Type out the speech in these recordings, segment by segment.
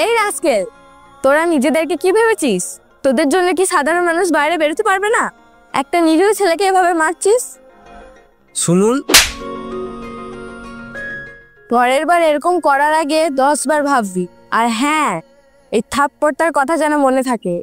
এই রাস্কেল, তোরা নিজেদেরকে কি ভেবেছিস? তোদের জন্য কি সাধারণ মানুষ বাইরে বেরোতে পারবে না? একটা নিরীহ ছেলেকে এভাবে মারছিস। শুনুন, পরের বার এরকম করার আগে 10 বার ভাববি। আর হ্যাঁ, এই থাপ্পড়টার কথা যেন মনে থাকে।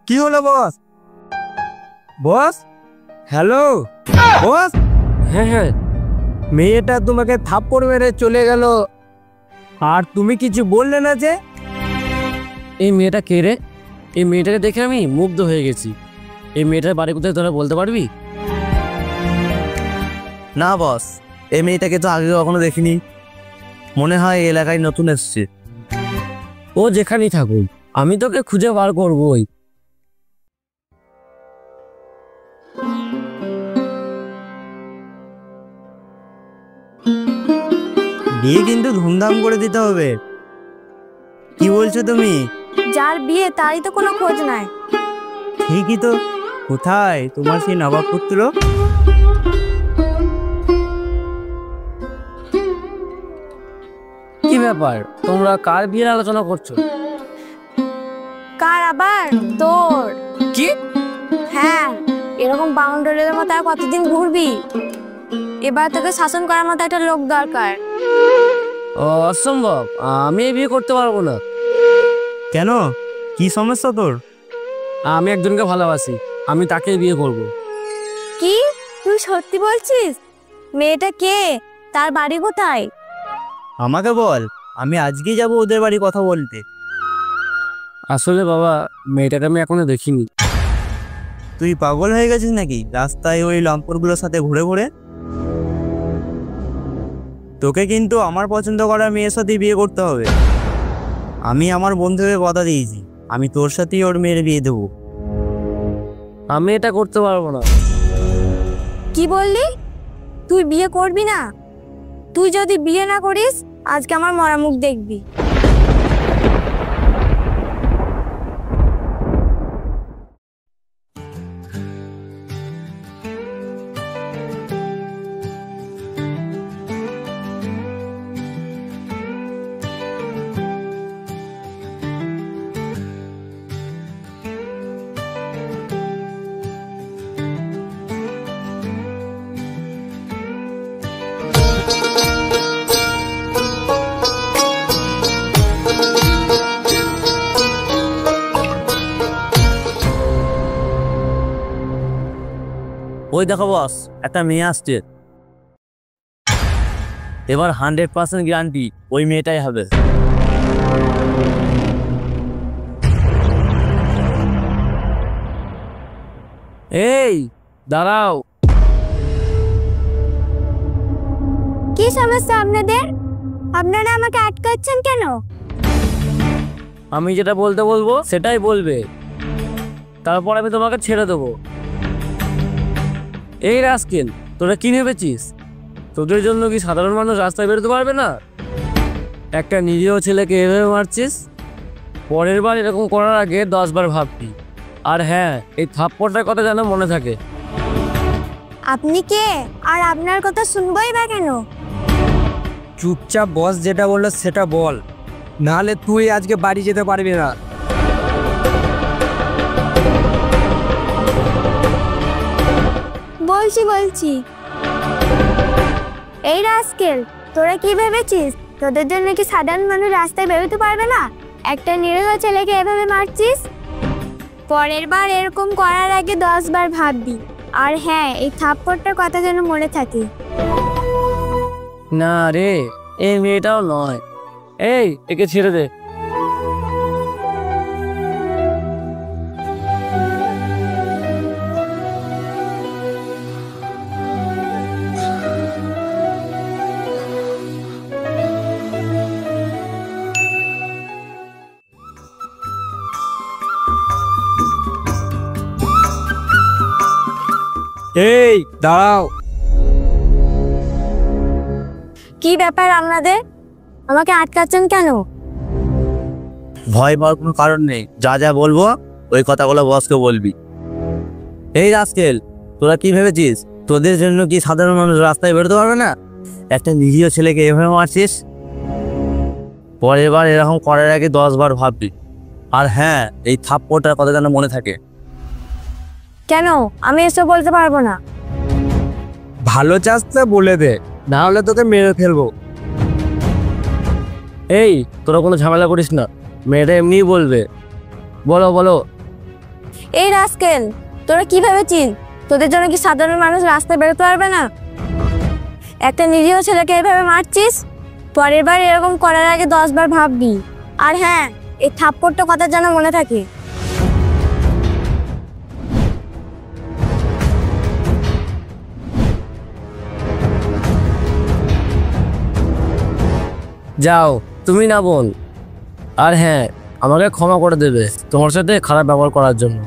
কি হলো বস? বস, হ্যালো বস। হ্যাঁ, মেয়েটা তোমাকে থাপ্পড় মেরে চলে গেল, আর তুমি কিছু বললে না যে? এই মেয়েটা কে রে? এই মেয়েটাকে দেখে আমি মুগ্ধ হয়ে গেছি। এই মেয়েটার বাড়ি কোথায় তোরা বলতে পারবি? না বস, এই মেয়েটাকে তো আগে কখনো দেখিনি। মনে হয় এই এলাকায় নতুন এসছে। ও যেখানেই থাকুক, আমি তোকে খুঁজে বার করবোই। বিয়ে কিন্তু ধুমধাম করে দিতে হবে। কি বলছো তুমি? যার বিয়ে তারই তো কোনো খোঁজ নাই। ঠিকই তো। কোথায় তোমার সেই নবাব পুত্র? কি ব্যাপার, তোমরা কার বিয়ের আলোচনা করছো? কার আবার? তোর। কি? হ্যাঁ, এরকম বাউন্ডারির মতো আর কতদিন ঘুরবি? এবার তোকে শাসন করার মতো একটা লোক দরকার। অসম্ভব, আমি এই বিয়ে করতে পারবো না। কেন, কি সমস্যা তোর? আমি একজনকে ভালোবাসি, আমি তাকেই বিয়ে করব। কি তুই সত্যি বলছিস? মেয়েটা কে? তার বাড়ি কোথায়? আমাকে বল, আমি আজকেই যাব ওদের বাড়ি কথা বলতে। আসলে বাবা, মেয়েটাকে আমি এখনো দেখিনি। তুই পাগল হয়ে গেছিস নাকি রাস্তায় ওই লম্পরগুলোর সাথে ঘুরে ঘুরে? তোকে কিন্তু আমার পছন্দ করা মেয়ের সাথে বিয়ে করতে হবে। আমি আমার বন্ধুকে কথা দিয়েছি, আমি তোর সাথেই ওর মেয়ের বিয়ে দেবো। আমি এটা করতে পারবো না। কি বললি? তুই বিয়ে করবি না? তুই যদি বিয়ে না করিস, আজকে আমার মরা মুখ দেখবি। ওই দেখো বস, একটা মেয়ে আসছে। এবার 100% গ্যারান্টি ওই মেয়েটাই হবে। এই দাঁড়াও। কি সমস্যা আপনাদের? আপনারা আমাকে আটকাচ্ছেন কেন? আমি যেটা বলতে বলবো সেটাই বলবে, তারপর আমি তোমাকে ছেড়ে দেবো। এই রাস্কেল, তোরা কি ভেবেছিস তোদের জন্য কি সাধারণ মানুষ রাস্তায় বেরোতে পারবে না? একটা নিরীহ ছেলেকে এভাবে মারছিস। পরের বার এরকম করার আগে 10 বার ভাববি। আর হ্যাঁ, এই থাপ্পড়টার কথা যেন মনে থাকে। আপনি কে? আর আপনার কথা শুনবই বা কেন? চুপচাপ বস যেটা বললো সেটা বল, নাহলে তুই আজকে বাড়ি যেতে পারবি না। বলছি। এই রাস্কেল, তোরা কি ভেবেছিস তোদের জন্য কি সাধারণ মানুষ রাস্তায় বেরোতে পারবে না? একটা নিরীহ ছেলেকে এভাবে মারছিস। পরের বার এরকম করার আগে 10 বার ভাববি। আর হ্যাঁ, এই থাপ্পড়টার কথা যেন মনে থাকে। না রে, এই মেয়েটাও নয়। এই, একে ছেড়ে দে। এই দাঁড়াও। কি ব্যাপার আপনাদের? আমাকে আটকাচ্ছেন কেন? ভয় পাওয়ার কোনো কারণ নেই, যা যা বলবো ওই কথাগুলো বসকে বলবি। এই রাস্কেল, তোরা কি ভেবেছিস তোদের জন্য কি সাধারণ মানুষ রাস্তায় বেরোতে পারবে না? একটা নিরীহ ছেলেকে এভাবে মারছিস, পরের বার এরকম করার আগে 10 বার ভাববি। আর হ্যাঁ, এই থাপ্পড়টার কথা যেন মনে থাকে। কেন? আমি এসব বলতে পারবো না। ভালো চাষতে বলে দে, না হলে তোকে মেরে ফেলবো। এই তোরা কোনো ঝামেলা করিস না, মেয়েটা এমনিই বলবে। বলো বলো। এই রাস্কেল, তোরা কি ভেবেছিস তোদের জন্য কি সাধারণ মানুষ রাস্তায় বেরোতে পারবে না? একটা নিরীহ ছেলেকে এভাবে মারছিস, পরের বার এরকম করার আগে 10 বার ভাববি। আর হ্যাঁ, এই থাপ্পড়টা কথা যেন মনে থাকে। যাও, তুমি না বোন। আর হ্যাঁ, আমাকে ক্ষমা করে দেবে তোমার সাথে খারাপ ব্যবহার করার জন্য।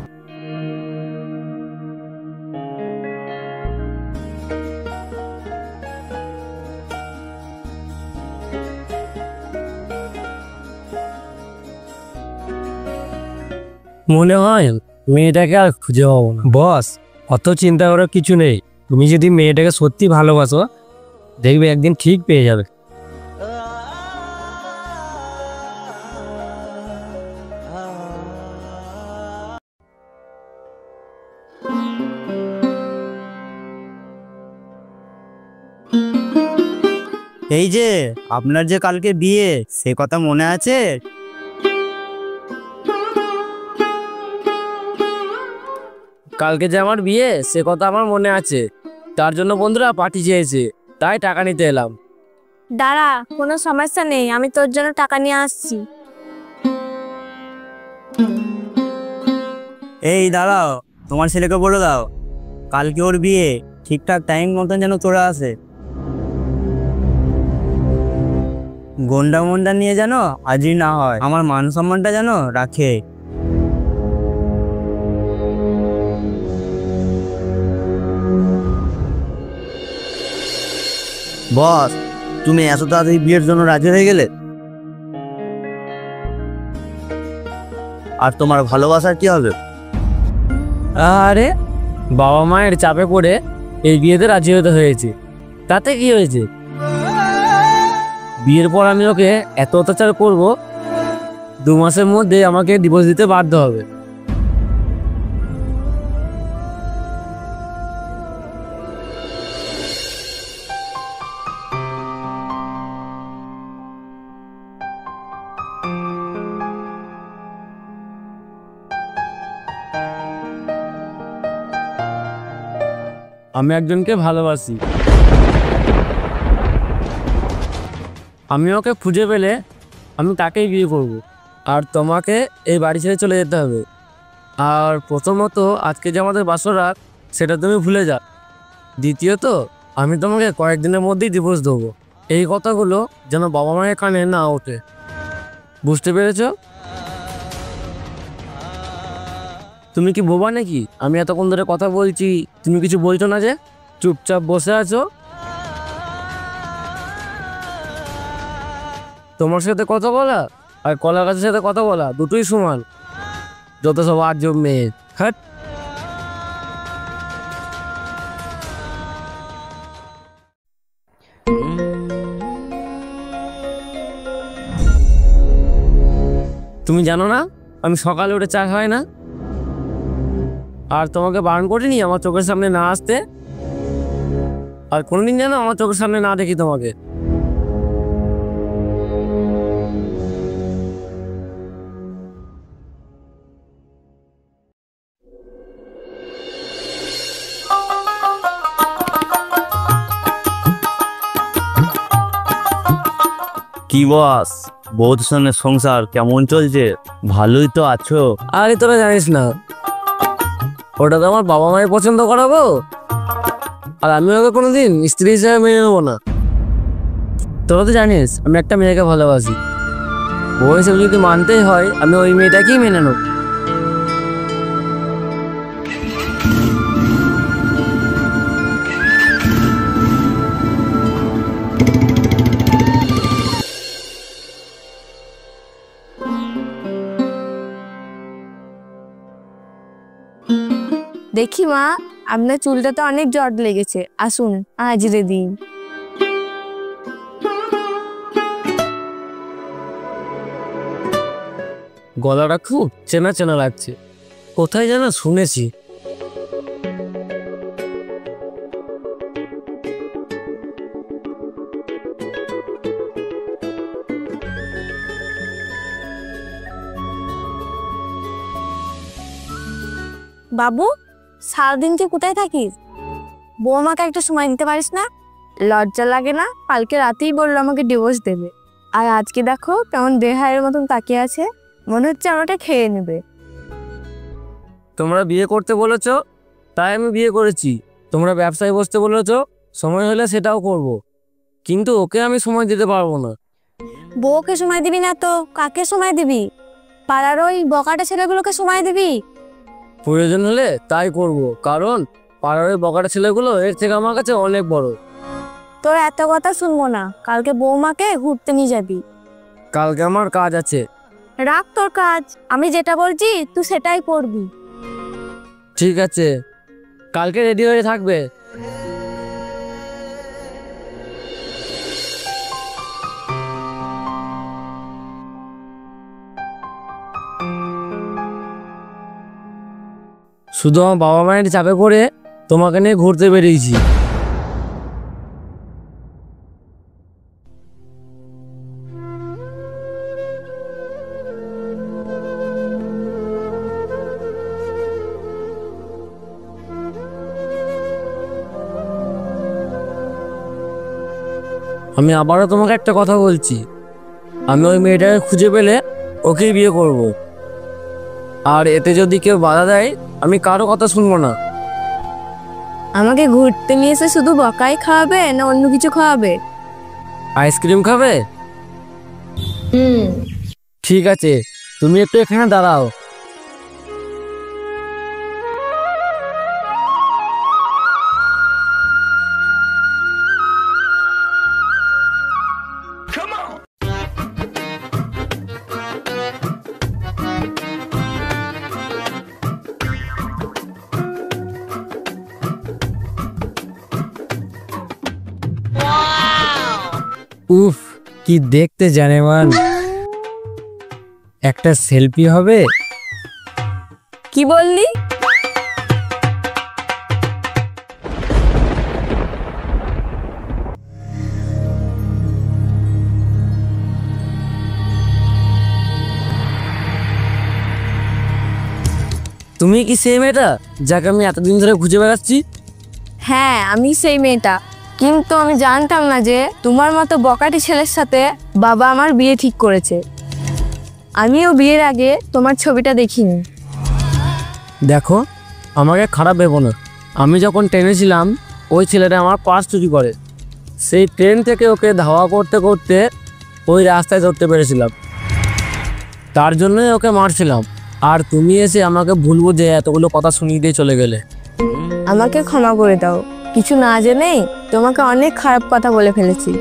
মনে হয় মেয়েটাকে আর খুঁজে পাবো না। বস, অত চিন্তা করার কিছু নেই। তুমি যদি মেয়েটাকে সত্যি ভালোবাসো, দেখবে একদিন ঠিক পেয়ে যাবে। এই যে আপনার যে কালকে বিয়ে, সে কথা মনে আছে? কালকে যে আমার বিয়ে, সে কথা আমার মনে আছে। তার জন্য বন্ধুরা পার্টি চেয়েছে, তাই টাকা নিতে এলাম। দাঁড়া, কোনো সমস্যা নেই, আমি তোর জন্য টাকা নিয়ে আসছি। এই দাঁড়াও, তোমার ছেলেকে বলে দাও কালকে ওর বিয়ে, ঠিকঠাক টাইম মতন যেন চলে আসে। গন্ডা মন্ডা নিয়ে যেন হাজির না হয়, আমার মান সম্মানটা যেন রাখে। বস, তুমি এত তাড়াতাড়ি বিয়ের জন্য রাজি হয়ে গেলে? আর তোমার ভালোবাসার কি হবে? আরে বাবা মায়ের চাপে পড়ে এই বিয়েতে রাজি হতে হয়েছে, তাতে কি হয়েছে? বিয়ের পর আমি ওকে এত অত্যাচার করব, 2 মাসের মধ্যে আমাকে ডিভোর্স দিতে বাধ্য হবে। আমি একজনকে ভালোবাসি, আমি ওকে খুঁজে পেলে আমি তাকেই বিয়ে করব। আর তোমাকে এই বাড়ি ছেড়ে চলে যেতে হবে। আর প্রথমত, আজকে যে আমাদের বাসরাত, সেটা তুমি ভুলে যা। দ্বিতীয়ত, আমি তোমাকে কয়েকদিনের মধ্যেই ডিভোর্স দেবো। এই কথাগুলো যেন বাবা মায়ের কানে না ওঠে, বুঝতে পেরেছ? তুমি কি বোবা নাকি? আমি এতক্ষণ ধরে কথা বলছি, তুমি কিছু বলছো না যে? চুপচাপ বসে আছো। তোমার সাথে কথা বলা আর কলা গাছের সাথে কথা বলা দুটোই সমান। যত সব আজব মেয়ে। হ্যাঁ, তুমি জানো না আমি সকালে উঠে চা খাই না? আর তোমাকে বারণ করিনি আমার চোখের সামনে না আসতে। আর কোনোদিন যেন আমার চোখের সামনে না দেখি তোমাকে। কি বস, বউর সঙ্গে সংসার কেমন চলছে? ভালোই তো আছো? আরে তোরা জানিস না, ওটা তো আমার বাবা মায়ের পছন্দ করাবো, আর আমি ওকে কোনোদিন স্ত্রী হিসেবে মেনে নেবো না। তোরা তো জানিস আমি একটা মেয়েকে ভালোবাসি, বউ হিসেবে যদি মানতেই হয় আমি ওই মেয়েটাকেই মেনে নেব। দেখি মা, আপনার চুলটাতে অনেক জট লেগেছে, আসুন হাজিরে দিন। গলাটা খুব চেনা চেনা লাগছে, কোথায় যেন শুনেছি। বাবু, সারাদিন তুই কোথায় থাকিস? বৌমাকে একটা সময় দিতে পারিস না? লজ্জা লাগে না? কালকে রাতেই বললো আমাকে ডিভোর্স দেবে, আর আজকে দেখো কেমন বেহায়ের মতন তাকিয়ে আছে, মনে হচ্ছে আমাকে খেয়ে নেবে। তোমরা বিয়ে করতে বলেছো, তাই আমি বিয়ে করেছি। তোমরা ব্যবসায় বসতে বলেছো, সময় হলে সেটাও করব, কিন্তু ওকে আমি সময় দিতে পারবো না। বউকে সময় দিবি না তো কাকে সময় দিবি? পাড়ার ওই বকাটা ছেলেগুলোকে সময় দিবি? প্রয়োজন হলে তাই করব, কারণ পাড়ার ওই বকাটা ছেলেগুলো এর থেকে আমার কাছে অনেক বড়। তোর এত কথা শুনবো না, কালকে বৌমাকে ঘুরতে নিয়ে যাবি। কালকে আমার কাজ আছে। রাখ তোর কাজ, আমি যেটা বলছি তুই সেটাই করবি। ঠিক আছে, কালকে রেডি হয়ে থাকবে। শুধু আমার বাবা মায়ের চাপে পড়ে তোমাকে নিয়ে ঘুরতে বেরিয়েছি। আমি আবারও তোমাকে একটা কথা বলছি, আমি ওই মেয়েটাকে খুঁজে পেলে ওকেই বিয়ে করব, আর এতে যদি কেউ বাধা দেয় আমি কারো কথা শুনবো না। আমাকে ঘুরতে নিয়ে এসে শুধু বকাই খাওয়াবে না অন্য কিছু খাওয়াবে? আইসক্রিম খাবে? ঠিক আছে, তুমি একটু এখানে দাঁড়াও। উফ, কি দেখতে জানে মান। একটা সেলফি হবে? কি বললি? তুমি কি সেই মেয়েটা যাকে আমি এতদিন ধরে খুঁজে বেড়াচ্ছি? হ্যাঁ, আমি সেই মেয়েটা, কিন্তু আমি জানতাম না যে তোমার মতো বকাটি ছেলের সাথে বাবা আমার বিয়ে ঠিক করেছে। আমিও বিয়ের আগে তোমার ছবিটা দেখিনি। দেখো, আমাকে খারাপ ভেবো না। আমি যখন ট্রেনে ছিলাম ওই ছেলেটা আমার পার্স চুরি করে, সেই ট্রেন থেকে ওকে ধাওয়া করতে করতে ওই রাস্তায় ধরতে পেরেছিলাম, তার জন্যই ওকে মারছিলাম। আর তুমি এসে আমাকে ভুল বুঝে এতগুলো কথা শুনিয়ে দিয়ে চলে গেলে। আমাকে ক্ষমা করে দাও, কিছু না জেনেই তোমাকে অনেক খারাপ কথা বলে ফেলেছি।